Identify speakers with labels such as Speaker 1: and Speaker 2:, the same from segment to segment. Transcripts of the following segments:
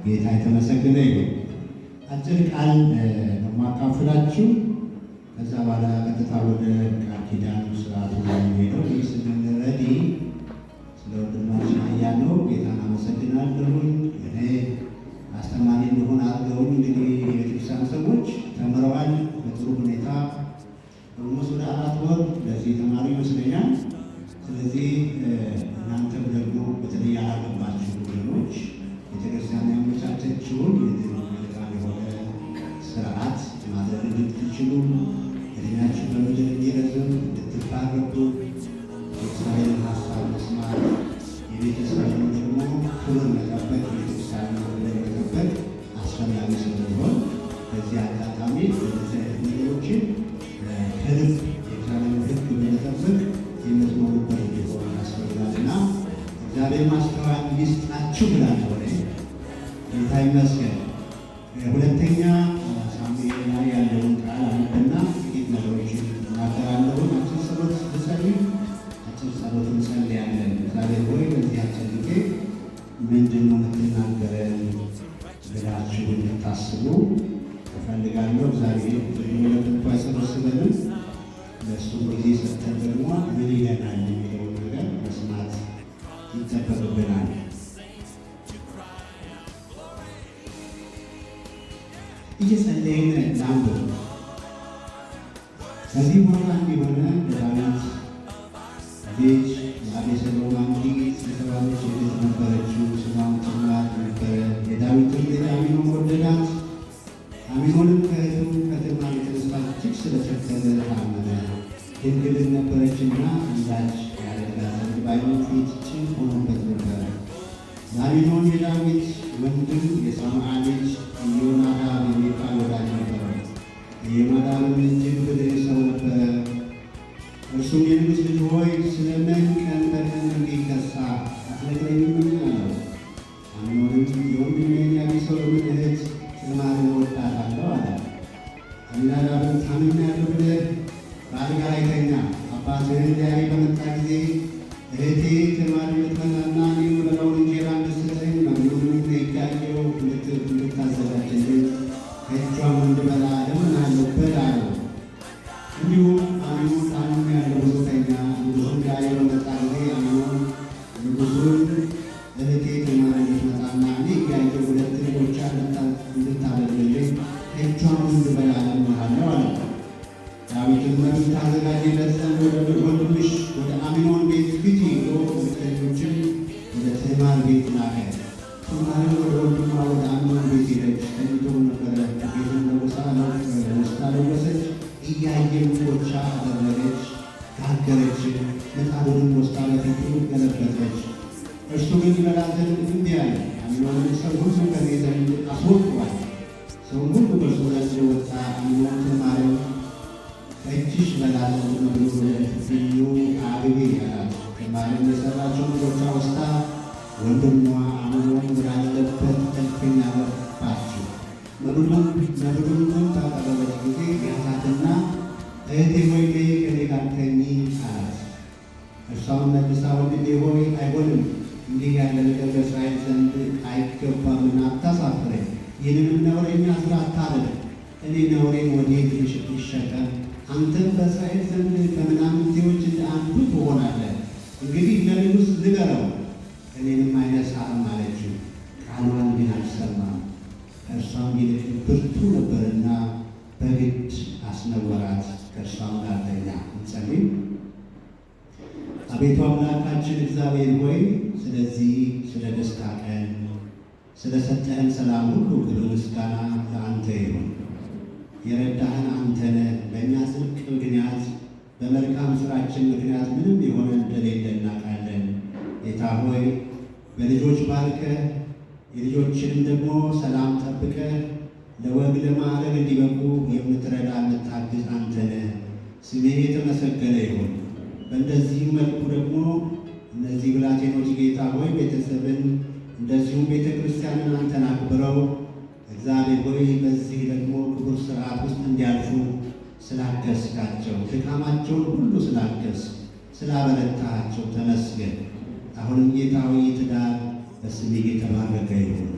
Speaker 1: ጌታ የተመሰገነ ይሁን። አጭር ቃል ማካፈላችሁ ከዛ በኋላ ቀጥታ ወደ ቃል ኪዳኑ ስርዓቱ ሄደው ስንረዲ ስለ ወንድማችን አያለው ጌታን አመሰግናለሁ። እኔ አስተማሪ እንደሆነ አድርገውኝ እንግዲህ የቤተክርስቲያን ሰዎች ተምረዋል በጥሩ ሁኔታ ኦልሞስት ወደ 4 ወር ለዚህ ተማሪ ይመስለኛል። ስለዚህ እናንተም ደግሞ በተለይ ያላገባችሁ ወገኖች ቤተክርስቲያን ያመቻቸችውን መልካም የሆነ ስርዓት ማድረግ እንድትችሉ እድሜያችሁ በምድር እንዲረዝም እንድትባረኩ የእስራኤልን ሀሳብ መስማት የቤተሰብን ደግሞ ክብር መጠበቅ የቤተክርስቲያን መጠበቅ አስፈላጊ ስለሚሆን በዚህ አጋጣሚ በዚህ አይነት ነገሮችን ከልብ የእግዚአብሔር ሕግ በመጠበቅ የምትኖሩበት እንዲሆን ያስፈልጋልና እግዚአብሔር ማስተዋል ይስጣችሁ ብላለሁ። ጌታ ይመስገን። ሁለተኛ ሳሙኤል ላይ ያለውን ቃል አንብና ጥቂት ነገሮችን እናገራለሁ። አጭር ጸሎት ልጸልይ፣ አጭር ጸሎት እንጸልያለን። እግዚአብሔር ሆይ በዚህ አጭር ጊዜ ምንድን ነው የምትናገረን ብላችሁ እንድታስቡ እፈልጋለሁ። እግዚአብሔር ለምንኳ ያሰበስበንም ለእሱ ጊዜ ሰጥተን ደግሞ ምን ይለናል የሚለውን ነገር መስማት ይጠበቅብናል። እየጸለይን ላንብብ። ከዚህ በኋላ እንዲሆነ ለዳዊት ልጅ የአቤሴሎም አንዲት የተባለች ልጅ ነበረችው፣ ስሟም ትዕማር ነበረ። የዳዊትም ልጅ አሚኖን ወደዳት። አሚኖንም ከእህቱ ከትዕማር የተነሳ እጅግ ስለቸከለ ታመመ። ድንግልም ነበረችና አንዳች ያደርጋት ዘንድ በዓይኑ ፊት ጭንቅ ሆኖበት ነበረ። ለአሚኖን የዳዊት ወንድም የሰምዓ ልጅ ኢዮናዳብ የሚባል ወዳጅ ነበረ። ኢዮናዳብም እጅግ ብልህ ሰው ነበረ። እርሱም የንጉሥ ልጅ ሆይ ስለምን ቀን በቀን እንዲከሳ አትነግረኝምን? አለው። አሚኖንም የወንድሜን የአቤሴሎምን እህት ትዕማርን እወዳታለሁ አለ። ኢዮናዳብም ታምሜአለሁ ብለህ በአልጋ ላይ ተኛ። አባትህ ሊያይ በመጣ ጊዜ እህቴ ትዕማር እንድትመጣና እኔ የምበላውን እንጀራ እንድትሰጠኝ መብሉንም እያየሁ እንድታዘጋጅልኝ ከእጇም እንድበላ እለምንሃለሁ በል አለው። እንዲሁም አሚኖን ታምሜአለሁ ብሎ ተኛ። ንጉሡም ሊያይ በመጣ ጊዜ አሚኖን ንጉሡን እህቴ ትዕማር እንድትመጣና እኔ እያየሁ 2 እንጎቻ እንድታበድልልኝ ከእጇም እንድበላ እለምንሃለሁ አለው። ዳዊትም መብል ታዘጋጅለት ዘንድ ወደ ወንድምሽ ወደ አሚኖን ቤት ሂጂ ብሎ መልእክተኞችን ወደ ትዕማር ቤት ላከ። ትዕማርም ወደ ወንድሟ ወደ አሚኖን ቤት ሄደች። ተኝቶም ነበረ። ቤቱን ወስዳ ለወሰች፣ እያየች እንጎቻ አደረገች፣ ጋገረች። ምጣዱንም ወስዳ በፊቱ ገለበጠች። እርሱ ግን ይበላ ዘንድ እምቢ አለ። አሚኖንም ሰው ሁሉ ከእኔ ዘንድ አስወጥቷል። ሰው ሁሉ በእርሱ ዘንድ ወጣ። አሚኖን ትዕማርን እጅሽ በላለ መብሉ ወደፊዩ አግቢ አላት። ትዕማርም የሰራችውን እንጎቻ ወስዳ ወንድሟ አሚኖን ወዳለበት እልፍኝ አገባችው። መብሉንም ባቀረበች ጊዜ ያዛትና እህቴ ሆይ ነይ ከእኔ ጋር ተኚ አላት። እርሷም መልሳ ወንድሜ ሆይ አይሆንም፣ እንዲህ ያለ ነገር በእስራኤል ዘንድ አይገባምና አታሳፍረኝ። ይህንንም ነውረኛ ሥራ አታድርግ። እኔ ነውሬን ወዴት ልሸከም? አንተም በእስራኤል ዘንድ ከምናምንቴዎች እንደ አንዱ ትሆናለህ። እንግዲህ ለንጉሥ ንገረው፣ እኔንም አይነሳም አለችው። ቃሏን ግን አልሰማም። ከእርሷም ይልቅ ብርቱ ነበርና በግድ አስነወራት፣ ከእርሷም ጋር ተኛ። እንጸልይ። አቤቱ አምላካችን እግዚአብሔር ሆይ ስለዚህ ስለ ደስታ ቀን ስለሰጠህን ሰላም ሁሉ ክብር ምስጋና ለአንተ ይሁን። የረዳህን አንተ ነህ። በእኛ ጽድቅ ምክንያት በመልካም ሥራችን ምክንያት ምንም የሆነ እንደሌለ እናውቃለን። ጌታ ሆይ በልጆች ባርከህ የልጆችንም ደግሞ ሰላም ጠብቀህ ለወግ ለማዕረግ እንዲበቁ የምትረዳ የምታግዝ አንተ ነህ። ስምህ የተመሰገነ ይሁን። በእንደዚህም መልኩ ደግሞ እነዚህ ብላቴኖች ጌታ ሆይ ቤተሰብን እንደዚሁም ቤተ ክርስቲያንን አንተን አክብረው እግዚአብሔር ሆይ በዚህ ደግሞ ክቡር ሥርዓት ውስጥ እንዲያልፉ ስላገዝካቸው፣ ድካማቸውን ሁሉ ስላበረታቸው ተመስገን። አሁንም ጌታ ሆይ ትዳር በስምህ የተባረከ ይሁን።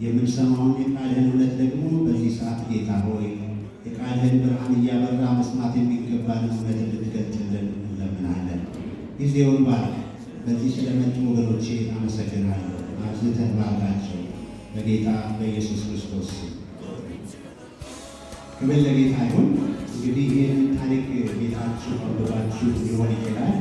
Speaker 1: የምንሰማውን የቃልህን እውነት ደግሞ በዚህ ሰዓት ጌታ ሆይ የቃልህን ብርሃን እያበራ መስማት የሚገባን እውነት እንድትገልጥልን እንለምናለን። ጊዜውን ባርክ። በዚህ ስለመጡ ወገኖቼ አመሰግናለሁ። አብዝተህ ባርካቸው በጌታ በኢየሱስ ክርስቶስ ክብር ለጌታ ይሁን። እንግዲህ ይህን ታሪክ ቤታችሁ አንብባችሁ ሊሆን ይችላል።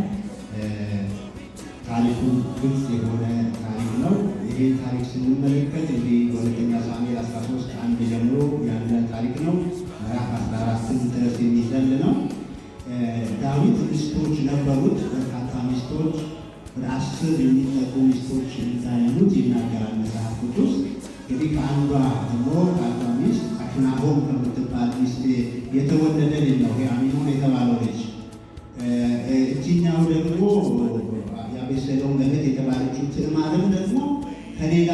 Speaker 1: ታሪኩ ግልጽ የሆነ ታሪክ ነው። ይህን ታሪክ ስንመለከት እንግዲህ በሁለተኛ ሳሙኤል 13 1 ጀምሮ ያለ ታሪክ ነው። ምዕራፍ 14 ድረስ የሚዘል ነው። ዳዊት ሚስቶች ነበሩት፣ በርካታ ሚስቶች፣ ወደ 10 የሚጠጉ ሚስቶች እንዳሉት ይናገራል መጽሐፍ ቅዱስ። እንግዲህ ከአንዷ ሚስት አኪናሆም ከምትባል ሚስት የተወለደ ልጅ ነው አሚኖን የተባለው ልጅ። እችኛው ደግሞ የአቤሴሎም እህት የተባለችው ትዕማርም ደግሞ ከሌላ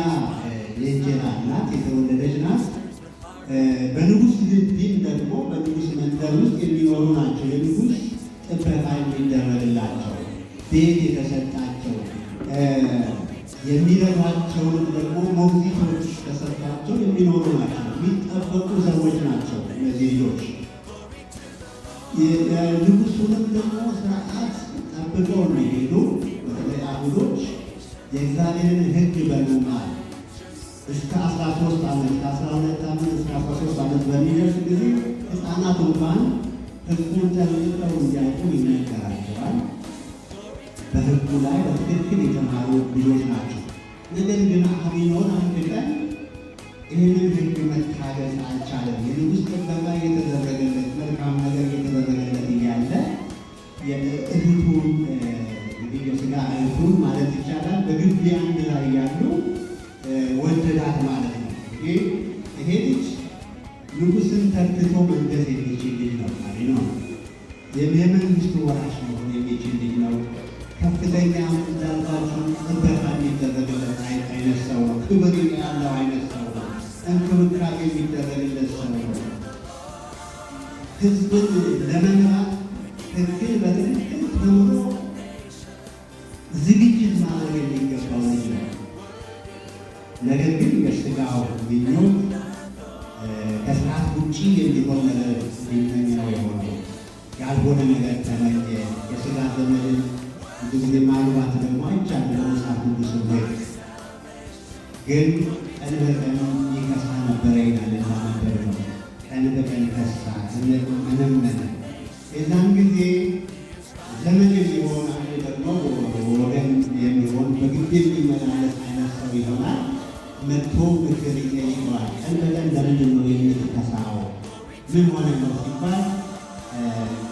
Speaker 1: የእንጀራ እናት የተወለደች ናት። በንጉሥ ግቢም ደግሞ በንጉሥ መንደር ውስጥ የሚኖሩ ናቸው። የንጉሥ ጥበቃ የሚደረግላቸው ቤት የተሰጣቸው የሚረዷቸውን ደግሞ ሞግዚቶች ተሰጥቷቸው የሚኖሩ ናቸው። የሚጠበቁ ሰዎች ናቸው እነዚህ ልጆች። የንጉሱንም ደግሞ ስርዓት ጠብቀው የሚሄዱ በተለይ አይሁዶች የእግዚአብሔርን ሕግ በመማር እስከ 13 ዓመት ከ12 ዓመት እስከ 13 ዓመት በሚደርስ ጊዜ ሕፃናት እንኳን ሕጉን ጠብቀው እንዲያውቁ ይነገራቸዋል። በሕጉ ላይ በትክክል የተማሩ ልጆች ናቸው። ነገር ግን አሚኖን አንድ ቀን ይህንን ሕግ መታገዝ አልቻለም። የንጉሥ ጥበቃ እየተደረገለት መልካም ነገር እየተደረገለት እያለ እህቱን እንግዲህ የሥጋ እህቱን ማለት ይቻላል በግቢ አንድ ላይ ያሉ ወደዳት ማለት ነው። ይሄ ልጅ ንጉሥን ተክቶ መንገስ የሚችል ልጅ ነው። ነው የመንግስቱ ወራሽ መሆን የሚችል ልጅ ነው። ከፍተኛ እንዳልኳችሁ ጥበቃ የሚደረግለት አይነት ሰው ነው። ክብር ያለው አይነት ሰው ነው። እንክብካቤ የሚደረግለት ሰው ነው። ሕዝብን ለመምራት ሕግን በትክክል ተምሮ ዝግጅት ማድረግ የሚገባው ልጅ ነው። ነገር ግን የሥጋው ምኞት ከስርዓት ውጭ የሚሆን ነገር ሊመኛው የሆነው ያልሆነ ነገር ተመኘ። የሥጋ ዘመድን ብዙ ጊዜ ማግባት ደግሞ አይቻልም። መጽሐፍ ቅዱስ ግን ቀን በቀን ይከሳ ነበረ ይላል። ነበር ነው ቀን በቀን ከሳ መነመነ። የዛን ጊዜ ዘመድ የሚሆን አንድ ደግሞ ወገን የሚሆን በግቢ የሚመላለስ አይነት ሰው ይሆናል። መጥቶ ምክር ይጠይቀዋል። ቀን በቀን ለምንድን ነው የምትከሳው? ምን ሆነ ነው ሲባል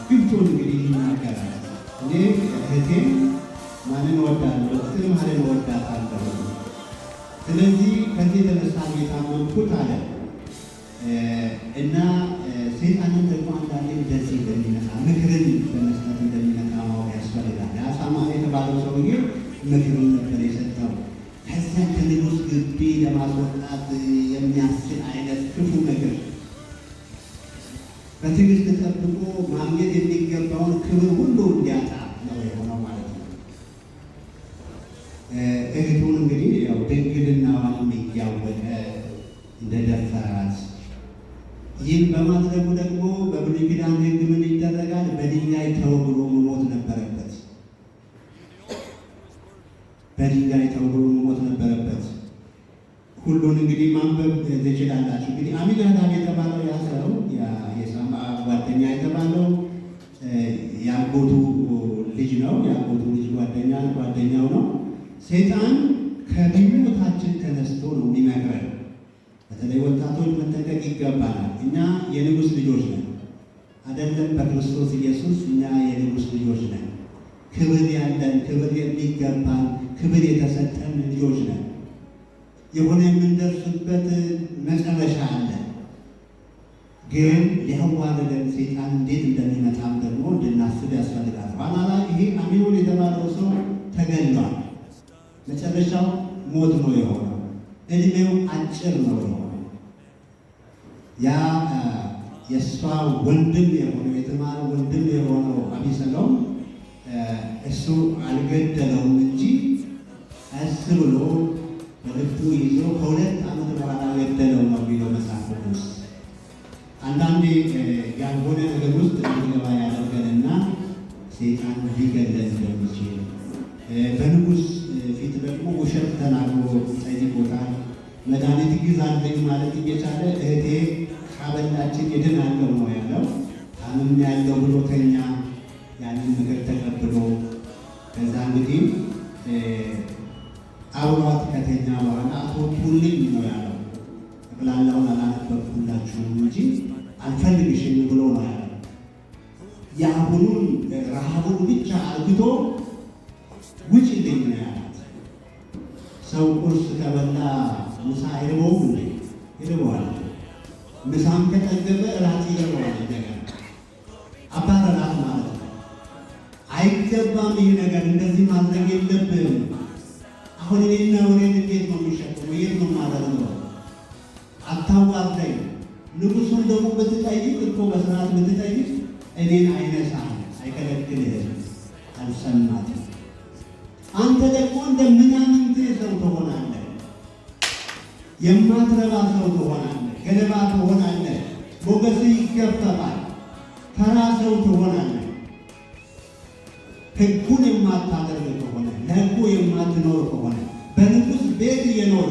Speaker 1: ግብቱን እንግዲህ ይናገራል። እኔ እህቴን ማንን እወዳለሁ? ትዕማርን እወዳታለሁ። ስለዚህ ከዚህ የተነሳ የታመንኩት አለ እና ሰይጣንን ደግሞ አንዳንዴ እንደዚህ እንደሚመጣ ምክርን በመስጠት እንደሚመጣ ማወቅ ያስፈልጋል። አሳማ የተባለው ሰውዬ ምክርን ነበር የሰጠው። ከዚያ ከንጉሥ ግቢ ለማስወጣት የሚያስችል አይነት ክፉ ምክር በትዕግስት ጠብቆ ማግኘት የሚገባውን ክብር ሁሉ እንዲያጣ ነው የሆነው ማለት ነው። እህቱን እንግዲህ ያው ድንግልናዋን እያወቀ እንደደፈራት፣ ይህን በማድረጉ ደግሞ በብሉይ ኪዳን ሕግ ምን ይደረጋል? በድንጋይ ተወግሮ መሞት ነበረበት። በድንጋይ ተወግሮ መሞት ነበረበት። ሁሉን እንግዲህ ማንበብ ትችላላችሁ። እንግዲህ አሚናዳብ የተባለው ያ ሰው የሳማ ጓደኛ የተባለው የአጎቱ ልጅ ነው። የአጎቱ ልጅ ጓደኛው ነው። ሰይጣን ከምኞታችን ተነስቶ ነው የሚመክረን። በተለይ ወጣቶች መጠንቀቅ ይገባናል። እኛ የንጉሥ ልጆች ነን አይደለም? በክርስቶስ ኢየሱስ እኛ የንጉሥ ልጆች ነን። ክብር ያለን፣ ክብር የሚገባን፣ ክብር የተሰጠን ልጆች ነን። የሆነ የምንደርስበት መጨረሻ አለ። ግን ሊያዋርደን ሰይጣን እንዴት እንደሚመጣም ደግሞ እንድናስብ ያስፈልጋል። ኋላ ላይ ይሄ አሚኖን የተባለው ሰው ተገሏል። መጨረሻው ሞት ነው የሆነው። እድሜው አጭር ነው የሆነው። ያ የእሷ ወንድም የሆነው የትዕማር ወንድም የሆነው አቤሴሎም እሱ አልገደለውም እንጂ ቀስ ብሎ በልቡ ይዞ ከ2 ዓመት በኋላ ገደለው ነው የሚለው መጽሐፍ ቅዱስ። አንዳንዴ ታምም ያለው ብሎ ተኛ። ያንን ምክር ተቀብሎ ከዛ እንግዲህ አብሯት ከተኛ በኋላ አትወጡልኝ ነው ያለው። ጠቅላላውን አላነበብኩላችሁም እንጂ አልፈልግሽም ብሎ ነው ያለው። የአሁኑን ረሃቡን ብቻ አርግቶ ውጭልኝ ነው ያላት። ሰው ቁርስ ከበላ ምሳ አይርበውም እንዴ? ይርበዋል። ምሳም ከጠገበ እራት ይርበዋል። እንደገና አባረራት ማለት ነው። አይገባም ይህ ነገር፣ እንደዚህ ማድረግ የለብህም። አሁን እኔና ወሬን እንዴት ነው የሚሸጥመው? የት ነው ማደርገው? አታዋርደኝ። ንጉሡን ደግሞ ብትጠይቅ እኮ በስርዓት ብትጠይቅ እኔን አይነሳም፣ አይከለክልህም። አልሰማትም። አንተ ደግሞ እንደ ምናምንቴ ሰው ትሆናለህ፣ የማትረባ ሰው ትሆናለህ፣ ገለባ ትሆናለህ፣ ሞገስህ ይገፈፋል፣ ተራ ሰው ትሆናለህ። ሕጉን የማታደርግ ከሆነ ለሕጉ የማትኖር ከሆነ በንጉሥ ቤት እየኖር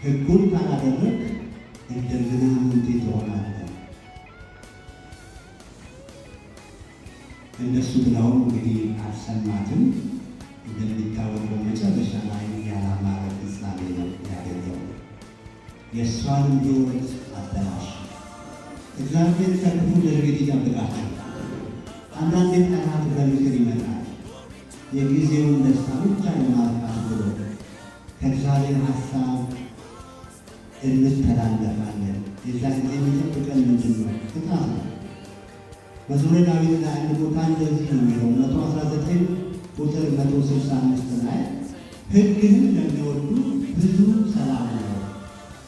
Speaker 1: ሕጉን ካላደረግ እንደ ምናምንቴ ትሆናለህ። እንደሱ ብለው እንግዲህ አልሰማትም። እንደሚታወቀው መጨረሻ ላይ ያላማረ ፍጻሜ ነው ያገኘው። የእሷንም ሕይወት አበላሽ። እግዚአብሔር ከክፉ ድርጊት ይጠብቃቸው። አንዳንዴ ጠላት በምክር ይመጣል። የጊዜውን ደስታ ብቻ ለማርካት ብሎ ከእግዚአብሔር ሐሳብ እንተላለፋለን። የዛ ጊዜ የሚጠብቀን ምንድን ነው? ቅጣት ነው። መዝሙረ ዳዊት ላይ አንድ ቦታ እንደዚህ ነው የሚለው 119 ቁጥር 165 ላይ ሕግህን ለሚወዱ ብዙ ሰላም ነው፣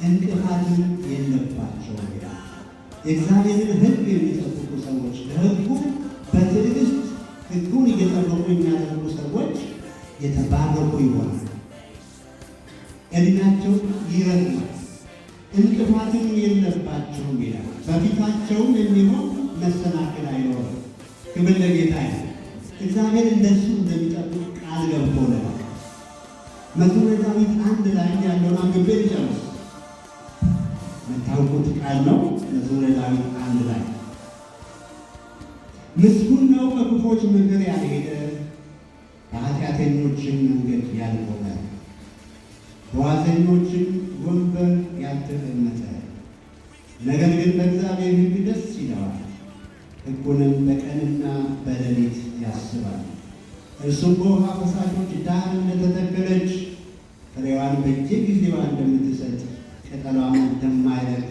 Speaker 1: እንቅፋትም የለባቸውም ይላል። የእግዚአብሔርን ሕግ የሚጠብቁ ሰዎች ለሕጉ በትዕግስት ሕጉን እየጠበቁ የሚያደርጉ ሰዎች የተባረኩ ይሆናል። ዕድሜያቸው ይረዝማል፣ እንቅፋትም የለባቸውም ይላል። በፊታቸውም የሚሆን መሰናክል አይኖርም። ክብር ለጌታ ይሁን። እግዚአብሔር እንደሱ እንደሚጠብቅ ቃል ገብቶልናል። መዝሙረ ዳዊት 1 ላይ ያለውን አንብቤ ልጨርስ። የምታውቁት ቃል ነው። መዝሙረ ዳዊት 1 ላይ ምስጉን ነው በክፉዎች ምክር ያልሄደ፣ በኃጢአተኞችም መንገድ ያልቆመ፣ በዋዘኞችም ወንበር ያልተቀመጠ፣ ነገር ግን በእግዚአብሔር ሕግ ደስ ይለዋል፣ ሕጉንም በቀንና በሌሊት ያስባል። እርሱም በውኃ ፈሳሾች ዳር እንደተተከለች ፍሬዋን በየጊዜዋ እንደምትሰጥ ቅጠሏም እንደማይረግፍ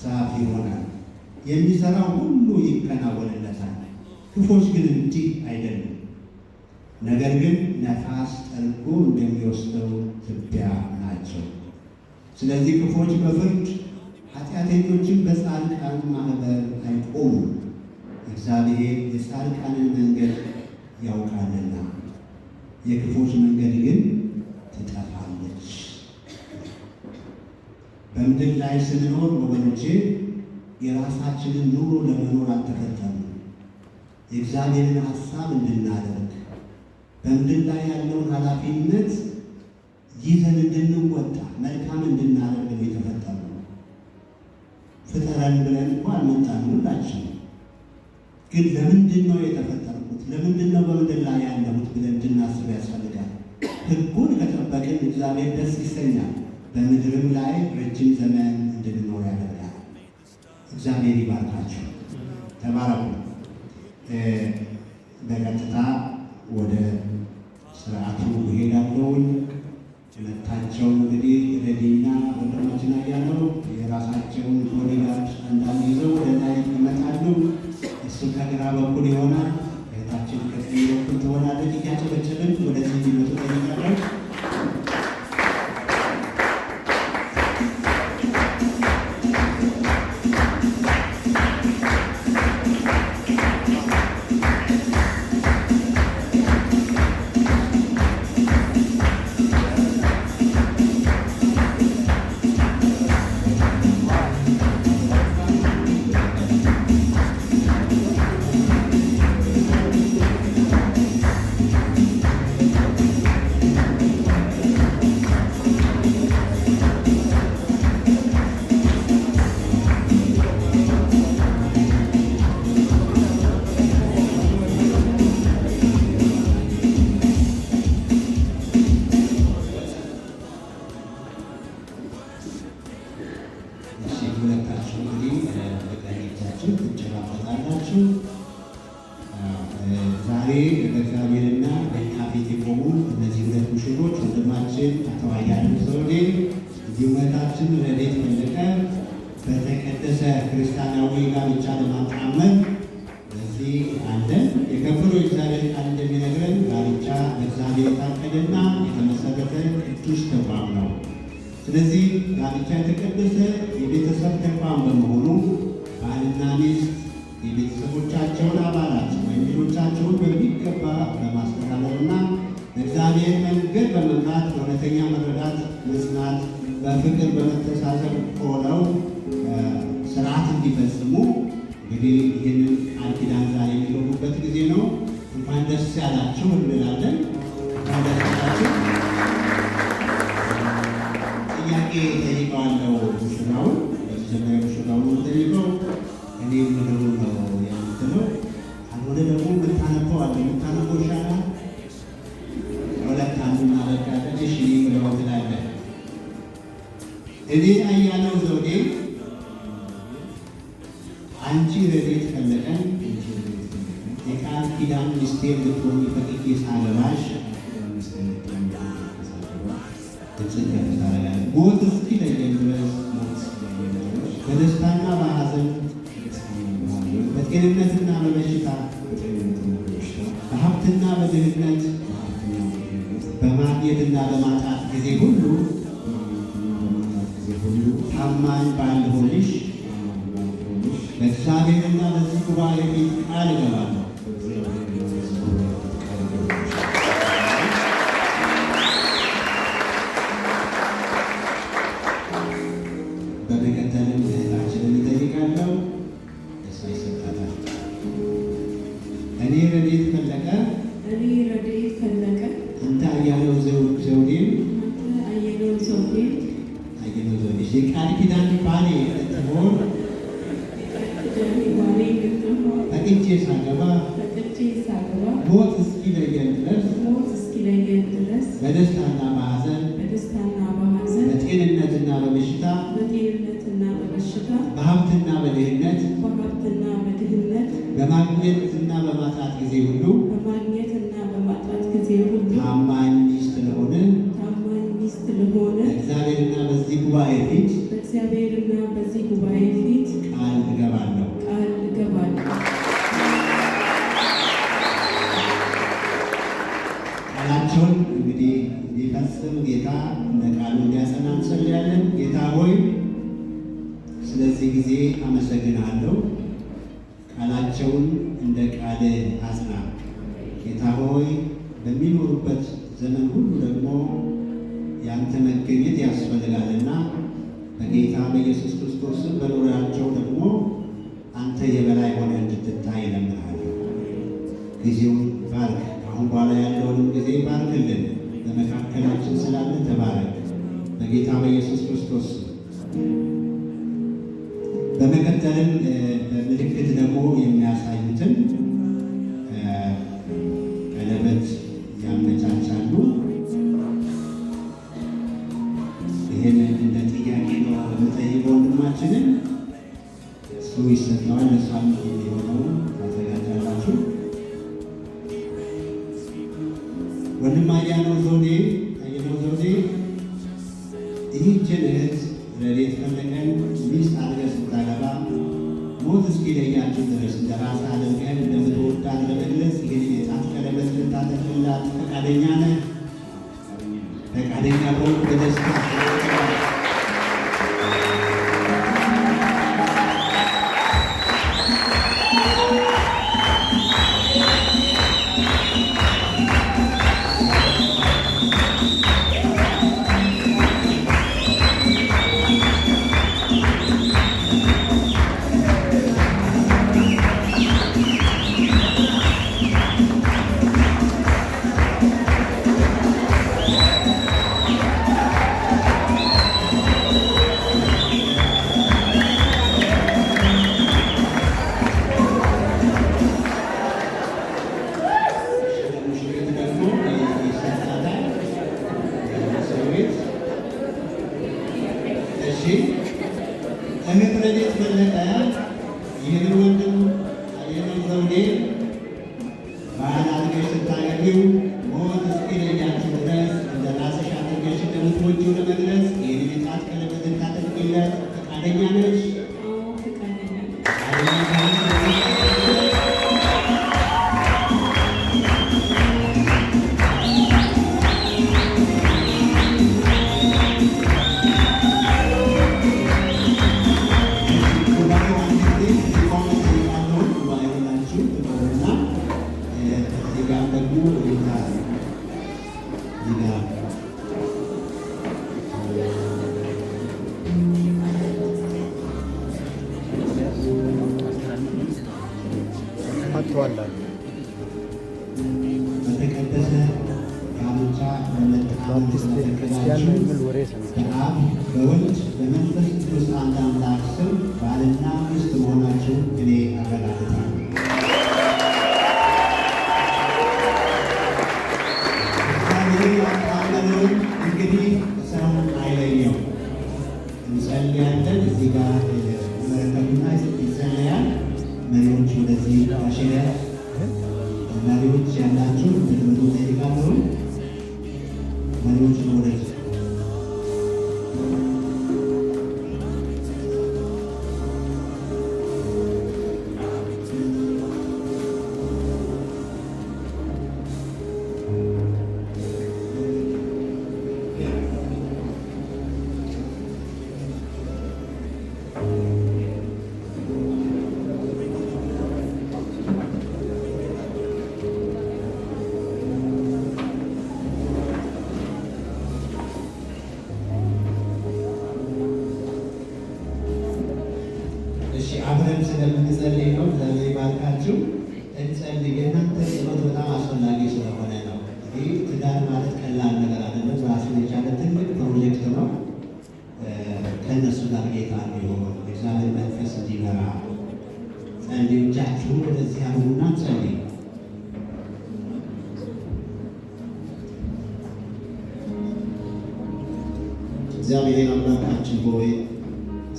Speaker 1: ዛፍ ይሆናል። የሚሠራው ሁሉ ይከናወንለታል። ክፎች ግን እንዲህ አይደሉም፣ ነገር ግን ነፋስ ጠልቆ እንደሚወስደው ትቢያ ናቸው። ስለዚህ ክፎች በፍርድ ኃጢአተኞችን በጻድቃን ማኅበር አይቆሙም። እግዚአብሔር የጻድቃንን መንገድ ያውቃልና የክፎች መንገድ ግን ትጠፋለች። በምድር ላይ ስንኖር ወገኖቼ የራሳችንን ኑሮ ለመኖር አልተፈጠርንም። የእግዚአብሔርን ሐሳብ እንድናደርግ በምድር ላይ ያለውን ኃላፊነት ይዘን እንድንወጣ መልካም እንድናደርግ ነው የተፈጠርነው። ፍጠረን ብለን እንኳ አልመጣንም ሁላችን። ግን ለምንድን ነው የተፈጠርኩት? ለምንድን ነው በምድር ላይ ያለሁት ብለን እንድናስብ ያስፈልጋል። ሕጉን ከጠበቅን እግዚአብሔር ደስ ይሰኛል። በምድርም ላይ ረጅም ዘመን እንድንኖር ያደርጋል። እግዚአብሔር ይባርካችሁ። ተባረኩ። በቀጥታ ወደ ስርዓቱ እሄዳለሁኝ። ሁለታቸው እንግዲህ ረዲና ወንድማችን አያለው የራሳቸውን ቦዲጋርድ አንዳንድ ይዘው ወደ ላይ ይመጣሉ። እሱ ከግራ በኩል ይሆናል፣ እህታችን ከቀኝ በኩል ትሆናለች። እያጨበጨብን ወደዚህ እንዲመጡ ጠይቃለሁ። ወንድማችን አቶ አያሌው ዘውዴ እንዲሁም እህታችን ረድኤት ፈለቀ በተቀደሰ ክርስቲያናዊ ጋብቻ ለማጣመር በዚህ አለን። የከበረው እግዚአብሔር ቃል እንደሚነግረን ጋብቻ በእግዚአብሔር የታቀደና የተመሰረተ ቅዱስ ተቋም ነው። ስለዚህ ጋብቻ የተቀደሰ የቤተሰብ ተቋም በመሆኑ ባልና ሚስት የቤተሰቦቻቸውን አባላት ወይም ልጆቻቸውን በሚገባ በማስተዳደርና በእግዚአብሔር መንገድ በመምራት በእውነተኛ መረዳት መጽናት፣ በፍቅር በመተሳሰብ ሆነው ስርዓት እንዲፈጽሙ እንግዲህ ይህንን ቃል ኪዳን ዛሬ የሚገቡበት ጊዜ ነው። እንኳን ደስ ያላችሁ እንላለን። እንኳን ደስ ያላችሁ። ጥያቄ ጠይቀዋለሁ። ሙሽራውን በመጀመሪያ ሙሽራውን ጠይቀው እኔ ምንድን ነው የምትለው አልሆነ ደግሞ የምታነበው አለ የምታነበው ይሻላል። ሁለት አንዱ እናደርጋለን። እሺ ብለው ትላለህ። እኔ አያሌው ዘውዴ አንቺ ረድኤት ፈለቀን የቃል ኪዳን ሚስቴር ልትሆኚ ፈቅጄ ሳገባሽ ሞት እስኪለየን ድረስ በደስታና በሐዘን በጤንነትና በበሽታ በሀብትና በድህነት በማግኘትና በማጣት ጊዜ ሁሉ ታማኝ ባልሆንሽ በእግዚአብሔርና በዚህ ጉባኤ ፊት ቃል እገባለሁ። በመቀጠልም እህታችንን እጠይቃለሁ። እሷ ይሰጣታል። እኔ ረድኤት ፈለቀ አንተ አያሌው ዘውዴ የቃል ኪዳን ባሌ ልትሆን ፈቅጄ ሳገባ ሞት እስኪለየን ድረስ በደስታና በሐዘን በጤንነትና በበሽታ በሀብትና በድህነት በማግኘትና በማጣት ጊዜ ሁሉ ታማኝ ሚስት ለሆነ እግዚአብሔርና በዚህ ጉባኤ ፊት ቃል እገባለሁ። ቃላቸውን እንግዲህ እንዲፈጽም ጌታ እንደ ቃሉ እንዲያጸና እንጸልያለን። ጌታ ሆይ ስለዚህ ጊዜ አመሰግናለሁ። ቃላቸውን እንደ ቃል አጽና። ጌታ ሆይ በሚኖሩበት ዘመን ሁሉ ደግሞ ያንተ መገኘት ያስፈልጋልና በጌታ በኢየሱስ ክርስቶስ በኑሯቸው ደግሞ አንተ የበላይ ሆነ እንድትታይ እለምንሃለሁ። ጊዜውን ባርክ። አሁን በኋላ ያለውንም ጊዜ ባርክልን። በመካከላችን ስላለ ተባረክ በጌታ በኢየሱስ ክርስቶስ። በመቀጠልም በምልክት ደግሞ የሚያሳዩትን ቀለበት ያመቻቻሉ። ይህንን እንደ ጥያቄ ነው የምጠይቀው ወንድማችንን። እሱ ይሰጠዋል። እሷም የሚሆነው ታዘጋጃላችሁ። ወንድም አያሌው ዘውዴ ይህችን እህት ረድኤት ፈለቀን ሚስት አድርገህ ስታገባ ሞት እስኪለያችሁ ድረስ እንደ ራስህ አድርገህ እንደምትወዳት ለመግለጽ ይህን የጣት ቀለበት ልታጠቅልላት ፈቃደኛ ነህ? ፈቃደኛ ከሆንክ በደስታ እህት ረድኤት ፈለቀ ይህንን ወንድም አያሌው ዘውዴ ባህል አድርገሽ ስታገቢው ሞት እስኪለያችሁ ድረስ እንደ ራስሽ አድርገሽ በተቀደሰ ጋብቻ በአብ በወልድ በመንፈስ ቅዱስ አንድ አምላክ ስም ባልና ሚስት መሆናቸውን እኔ አረጋግጣለሁ። እግዚአብሔር ያጣመረውን እንግዲህ ሰው አይለየው። እንጸልያለን። እዚህ ጋር መረከቡና ይጸለያል። መሪዎች ወደዚህ አሸሪያ መሪዎች ያላችሁ እንድትመጡ ጠይቃለሁ። መሪዎች ወደዚህ አብረን ስለምንጸልይ ነው። እግዚአብሔር ይባርካችሁ። እንጸልይ። የእናንተ ጸሎት በጣም አስፈላጊ ስለሆነ ነው። ይህ ትዳር ማለት ቀላል ነገር አይደለም። ራሱን የቻለ ትልቅ ፕሮጀክት ነው። ከእነሱ ጋር ጌታ እንዲሆን እግዚአብሔር መንፈስ እንዲመራ ጸልዩ። እጃችሁን ወደዚህ አድርጉና ጸልይ።
Speaker 2: እግዚአብሔር አምላካችን ሆይ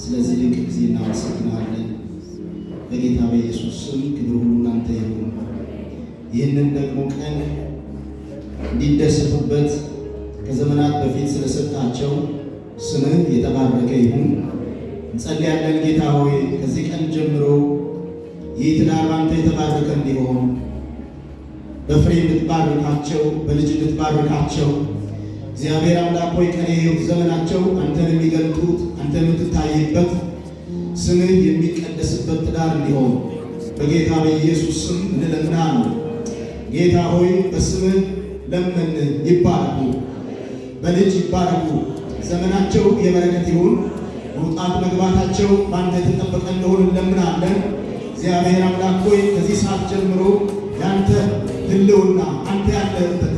Speaker 2: ስለዚህ ድንቅ ጊዜ እናመሰግናለን። በጌታ በኢየሱስ ስም ክብር ሁሉ ላንተ ይሁን። ይህንን ደግሞ ቀን እንዲደሰቱበት ከዘመናት በፊት ስለሰጣቸው ስምህ የተባረከ ይሁን እንጸልያለን። ጌታ ሆይ ከዚህ ቀን ጀምሮ ይህ ትዳር ባንተ የተባረከ እንዲሆን በፍሬ እንድትባርካቸው፣ በልጅ እንድትባርካቸው እግዚአብሔር አምላክ ሆይ ቀሪ ሕይወት ዘመናቸው አንተን የሚገልጡት አንተን የምትታይበት ስምህ የሚቀደስበት ትዳር እንዲሆን በጌታ በኢየሱስ ስም እንለምናለን። ጌታ ሆይ በስምህ ለምን ይባረኩ፣ በልጅ ይባረኩ። ዘመናቸው የበረከት ይሁን። መውጣት መግባታቸው በአንተ የተጠበቀ እንደሆን እንለምናለን። እግዚአብሔር አምላክ ሆይ ከዚህ ሰዓት ጀምሮ ያንተ ህልውና አንተ ያለህበት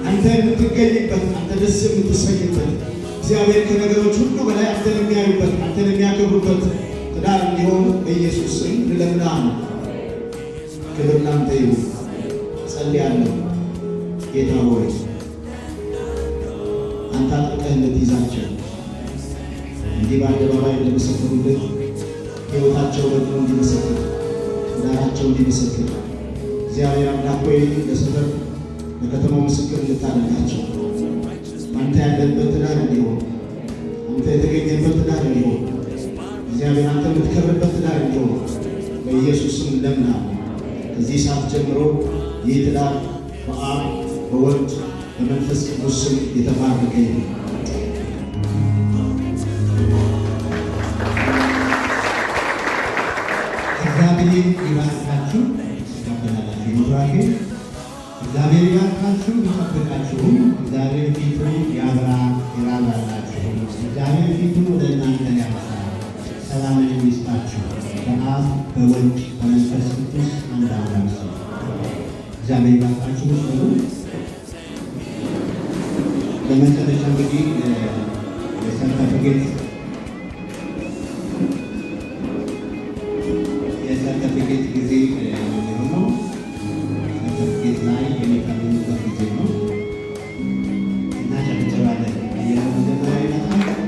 Speaker 2: አንተ የምትገኝበት አንተ ደስ የምትሰኝበት እግዚአብሔር ከነገሮች ሁሉ በላይ አንተን የሚያዩበት አንተን የሚያከብሩበት ትዳር እንዲሆን በኢየሱስ ስም እንለምናለን። ክብር ላንተ ይሁን። ጸልያለሁ። ጌታ ሆይ አንተ አጥብቀህ እንድትይዛቸው እንዲህ በአደባባይ እንደመሰከሩልህ ሕይወታቸው ደግሞ እንዲመሰክር ትዳራቸው እንዲመሰክር እግዚአብሔር አምላክ ሆይ ለሰፈር ለከተማው ምስክር እንድታደርጋቸው አንተ ያለበት ትዳር እንዲሆን አንተ የተገኘበት ትዳር እንዲሆን እግዚአብሔር አንተ የምትከብርበት ትዳር እንዲሆን በኢየሱስ ስም እንለምናለን። ከዚህ ሰዓት ጀምሮ ይህ ትዳር በአብ በወልድ በመንፈስ ቅዱስ ስም የተባረከ ይሁን።
Speaker 1: እግዚአብሔር ይባርካችሁ። ተቀበላላችሁ ይኖራል። እግዚአብሔር ይባርካችሁ፣ ይጠብቃችሁም። እግዚአብሔር ፊቱን ያብራ ይራራላችሁ። እግዚአብሔር ፊቱን ወደ እናንተ ያብራ፣ ሰላምን የሚስጣችሁ በአብ በወልድ በመንፈስ ቅዱስ አንድ አምላክ ስም እግዚአብሔር ይባርካችሁ። ስሉ በመጨረሻ እንግዲህ የሰርተፊኬት ጊዜ የሚሆነው ሰርተፊኬት ላይ የሚፈልጉበት ጊዜ ነው እና ጨብጨባለን የመጀመሪያ ይመጣል።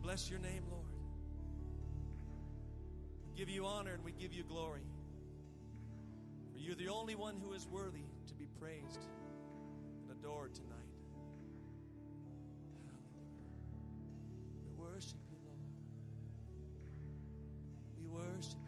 Speaker 3: bless your name, Lord. We give you honor and we give you glory. For you're the only one who is worthy to be praised and adored tonight. We worship you, Lord. We worship you.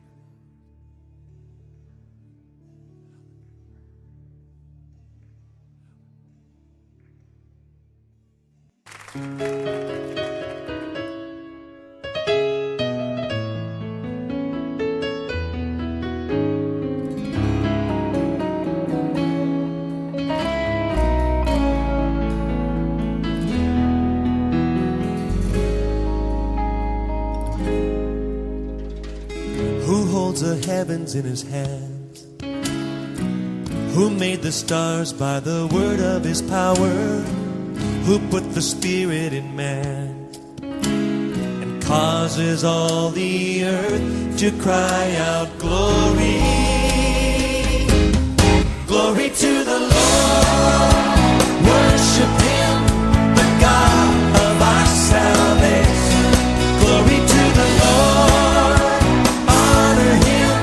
Speaker 3: Who holds the heavens in his hands? Who made the stars by the word of his power? Who put the Spirit in man and causes all the earth to cry out, glory, glory to the Lord. Worship him, the God of our salvation. Glory to the Lord, honor him,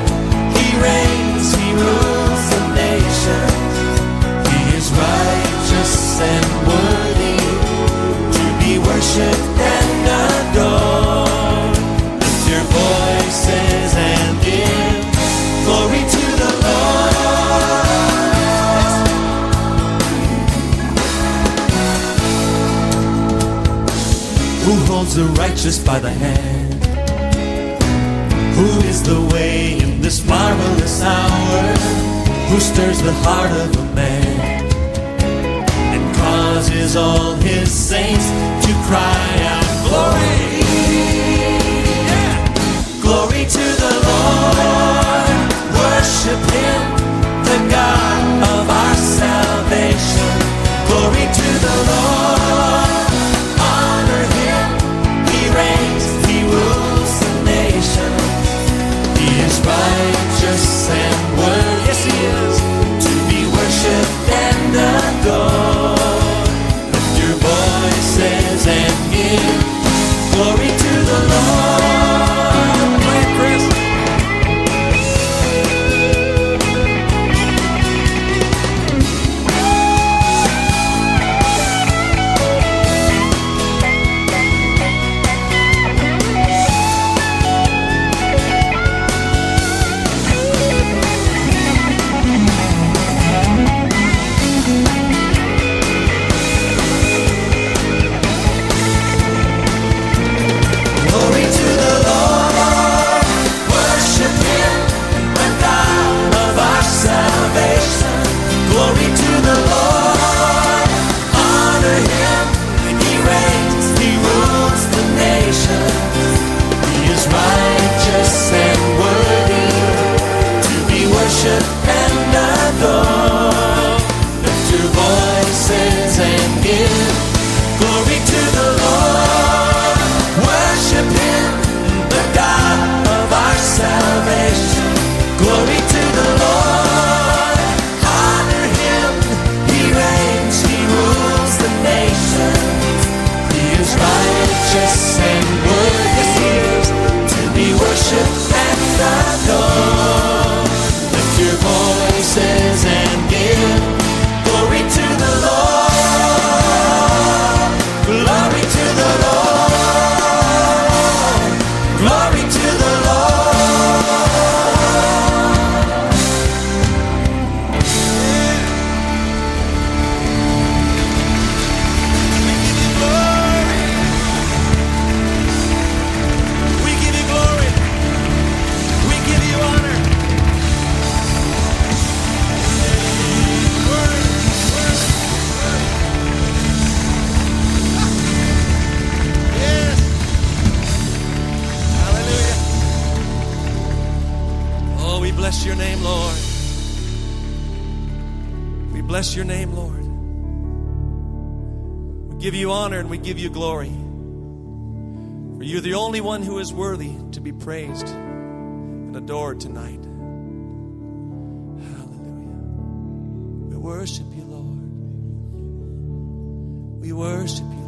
Speaker 3: he reigns, he rules the nations. He is righteous and worthy to be worshipped and adored. Lift your voices and give glory to the Lord. Who holds the righteous by the hand? Who is the way in this marvelous hour? Who stirs the heart of a man and causes all his saints to cry out, glory, yeah. Glory to the Lord. Worship him, the God of our salvation. Glory to the Lord, honor him, he reigns, he rules the nations. He is righteous and worthy, yes he is, to be worshipped and adored. Lift your voices and give glory to the Lord. Play it, Chris. Glory to the Lord, worship him, the God of our salvation. Glory to the Lord, honor him, he reigns, he rules the nations. He is righteous and worthy to be worshipped and adored. Lift your voices and give glory to the Lord. Worship him, the God of our salvation. Glory to the Lord, honor him, he reigns, he rules the nations. He is righteous and worthy, yes he is, to be worshipped and adored. Lift your voices and give glory to the Lord. Glory to the Lord. Glory to the Lord. We give you glory. We give you honor. Word, word, word. Yes. Hallelujah. Oh, we bless your name, Lord. We bless your name, Lord. We give you honor and we give you glory. For you're the only one who is worthy to be praised and adored tonight. Hallelujah. We worship you, Lord. We worship you,